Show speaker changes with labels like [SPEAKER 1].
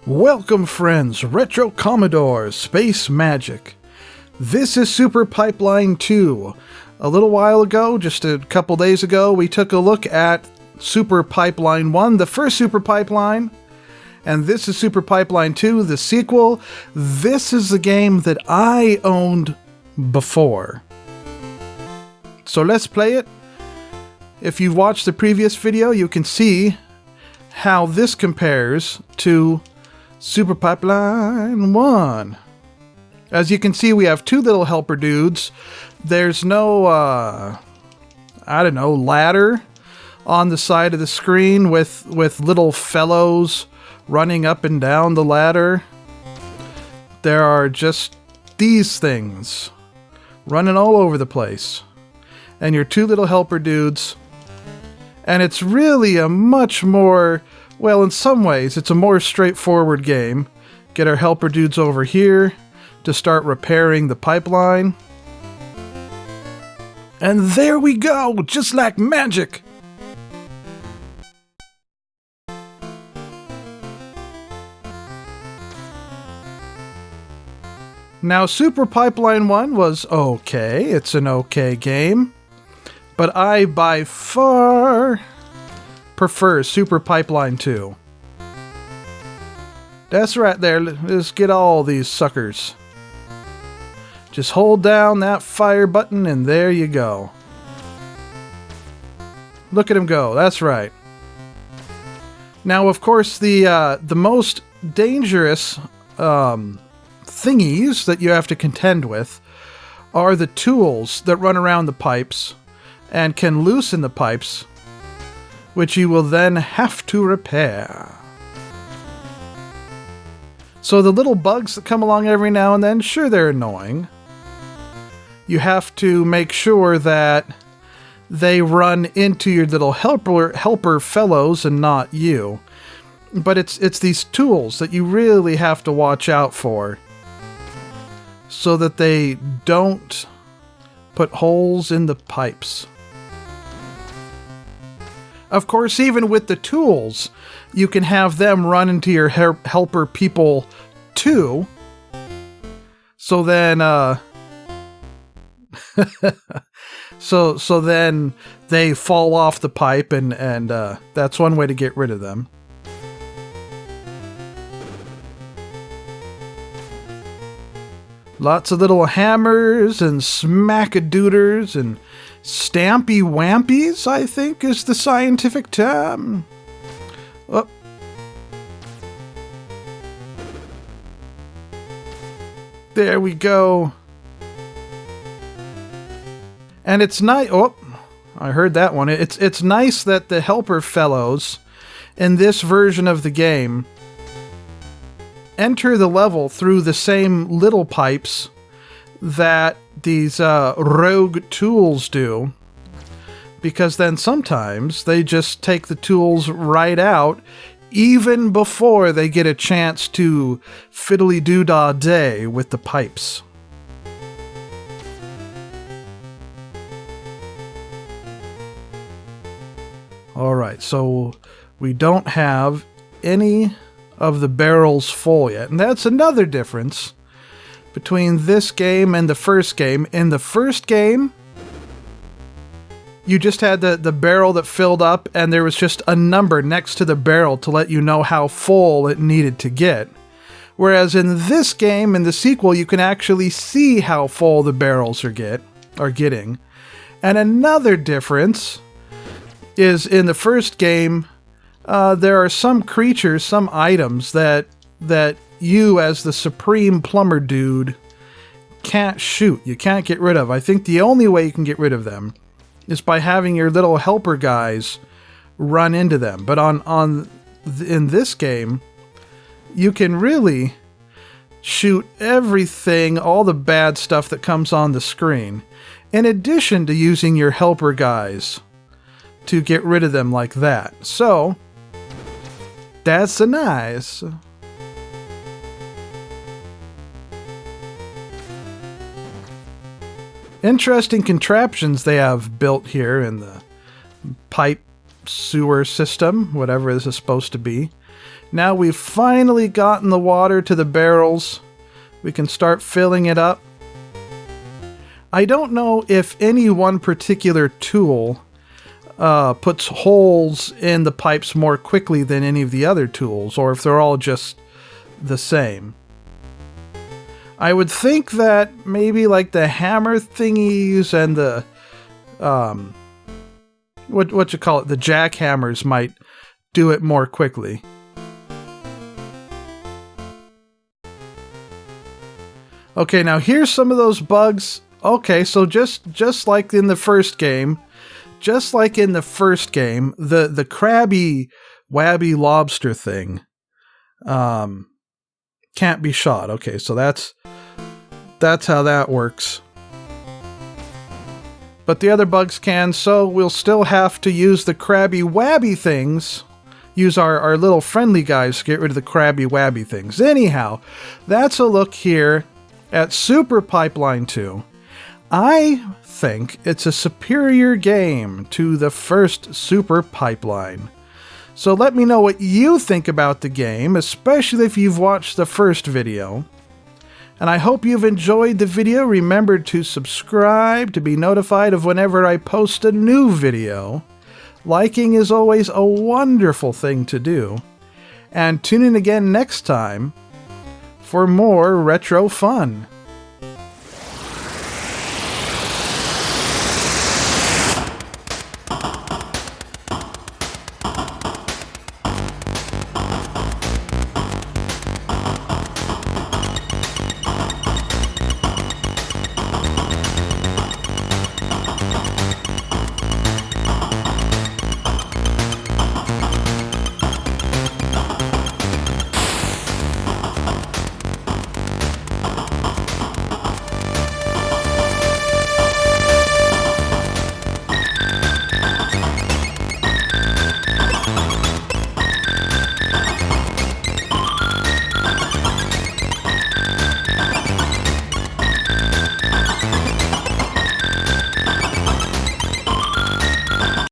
[SPEAKER 1] Welcome friends, Retro Commodore, Space Magic. This is Super Pipeline 2. A little while ago, just a couple days ago, we took a look at Super Pipeline 1, the first Super Pipeline. And this is Super Pipeline 2, the sequel. This is the game that I owned before. So let's play it. If you've watched the previous video, you can see how this compares to Super Pipeline 1. As you can see, we have two little helper dudes. There's no, ladder on the side of the screen with little fellows running up and down the ladder. There are just these things running all over the place. And your two little helper dudes. And it's really a much more, well, in some ways, it's a more straightforward game. Get our helper dudes over here to start repairing the pipeline. And there we go, just like magic. Now, Super Pipeline 1 was okay. It's an okay game. But I, by far, prefer Super Pipeline 2. That's right there. Let's get all these suckers. Just hold down that fire button and there you go. Look at him go. That's right. Now, of course, the most dangerous thingies that you have to contend with are the tools that run around the pipes and can loosen the pipes, which you will then have to repair. So the little bugs that come along every now and then, sure, they're annoying. You have to make sure that they run into your little helper fellows and not you. But it's these tools that you really have to watch out for so that they don't put holes in the pipes. Of course, even with the tools, you can have them run into your helper people too. So then, so then they fall off the pipe, and that's one way to get rid of them. Lots of little hammers and smackadooders and stampy wampies, I think, is the scientific term. Oh. There we go. And it's nice. Oh, I heard that one. It's nice that the helper fellows in this version of the game enter the level through the same little pipes that these rogue tools do, because then sometimes they just take the tools right out even before they get a chance to fiddly-doo-dah-day with the pipes. Alright, so we don't have any of the barrels full yet, and that's another difference between this game and the first game. In the first game, you just had the barrel that filled up, and there was just a number next to the barrel to let you know how full it needed to get. Whereas in this game, in the sequel, you can actually see how full the barrels are getting. And another difference is in the first game, there are some creatures, some items that you, as the supreme plumber dude, can't shoot. You can't get rid of. I think the only way you can get rid of them is by having your little helper guys run into them. But in this game, you can really shoot everything, all the bad stuff that comes on the screen, in addition to using your helper guys to get rid of them like that. So that's nice. Interesting contraptions they have built here in the pipe sewer system, whatever this is supposed to be. Now we've finally gotten the water to the barrels. We can start filling it up. I don't know if any one particular tool puts holes in the pipes more quickly than any of the other tools, or if they're all just the same. I would think that maybe like the hammer thingies and the what you call it, the jackhammers might do it more quickly. Okay, now here's some of those bugs. Okay, so just like in the first game, the crabby wabby lobster thing can't be shot. Okay, so that's how that works. But the other bugs can, so we'll still have to use the crabby wabby things. Use our little friendly guys to get rid of the crabby wabby things. Anyhow, that's a look here at Super Pipeline 2. I think it's a superior game to the first Super Pipeline. So let me know what you think about the game, especially if you've watched the first video. And I hope you've enjoyed the video. Remember to subscribe to be notified of whenever I post a new video. Liking is always a wonderful thing to do. And tune in again next time for more retro fun.